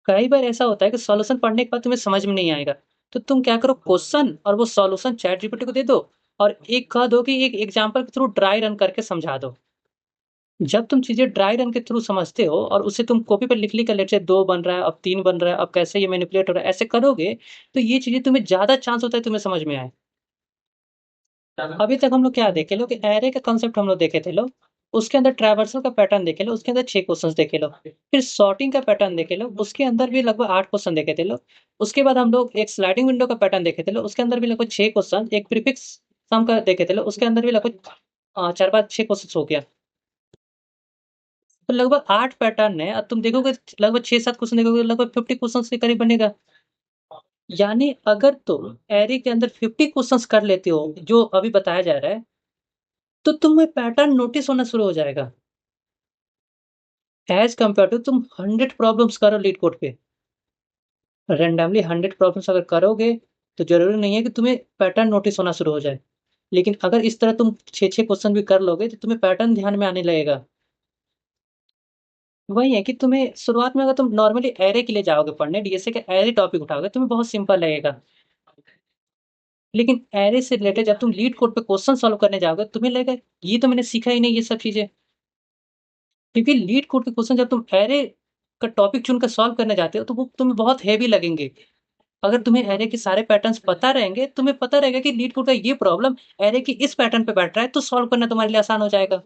कई बार ऐसा होता है कि सॉल्यूशन पढ़ने के बाद तुम्हें समझ में नहीं आएगा, तो तुम क्या करो, क्वेश्चन और वो सॉल्यूशन चैट जीपीटी को दे दो और एक कह दो कि एक एग्जांपल के थ्रू ड्राई रन करके समझा दो। जब तुम चीज़ें ड्राई रन के थ्रू समझते हो और उसे तुम कॉपी पे लिख कर, लेट्स से 2 बन रहा है, अब 3 बन रहा है, अब कैसे ये मैनिपुलेट हो रहा है, ऐसे करोगे, तो ये चीज़ें तुम्हें ज़्यादा चांस होता है तुम्हें समझ में आए। अभी तक हम लोग क्या देखे लो कि एरे का कांसेप्ट हम लोग देखे थे लो, उसके अंदर ट्रैवर्सल का पैटर्न देखे लो, उसके अंदर 6 क्वेश्चंस देखे लो, फिर सॉर्टिंग का पैटर्न देखे लो, उसके अंदर भी लगभग 8 क्वेश्चन देखे थे लो। उसके बाद हम लोग एक स्लाइडिंग विंडो का पैटर्न देखे थे लो, उसके अंदर भी लगभग 6 क्वेश्चन, एक प्रीफिक्स सम का देखे थे लो, उसके अंदर भी लगभग 4-5-6 क्वेश्चन हो गया। तो लगभग 8 पैटर्न है, अब तुम देखोगे लगभग 6-7 क्वेश्चन देखोगे, लगभग 50 क्वेश्चन के करीब बनेगा। यानी अगर तुम एरे के अंदर 50 क्वेश्चंस कर लेते हो, जो अभी बताया जा रहा है, तो तुम्हें पैटर्न नोटिस होना शुरू हो जाएगा। एज़ कंपेयर टू तुम 100 प्रॉब्लम्स करो लीड कोड पे। रैंडमली 100 प्रॉब्लम्स अगर करोगे, तो ज़रूरी नहीं है कि तुम्हें पैटर्न नोटिस होना शुरू हो जाए। लेकिन अगर इस तरह तुम 6-6 क्वेश्चन भी कर लोगे, तो तुम्हें पैटर्न ध्यान में आने लगेगा। वही है कि तुम्हें शुरुआत में अगर तुम नॉर्मली एरे के लिए जाओगे पढ़ने, डीएसए का एरे टॉपिक उठाओगे, तुम्हें बहुत सिंपल लगेगा। लेकिन एरे से रिलेटेड जब तुम लीड कोड पे क्वेश्चन सॉल्व करने जाओगे, तुम्हें लगेगा ये तो मैंने सीखा ही नहीं ये सब चीज़ें। क्योंकि लीड कोड के क्वेश्चन जब तुम एरे का टॉपिक चुनकर सॉल्व करने जाते हो, तो वो तुम्हें बहुत हेवी लगेंगे। अगर तुम्हें एरे के सारे पैटर्न्स पता रहेंगे, तुम्हें पता रहेगा कि लीड कोड का ये प्रॉब्लम एरे की इस पैटर्न पे बैठ रहा है, तो सॉल्व करना तुम्हारे लिए आसान हो जाएगा।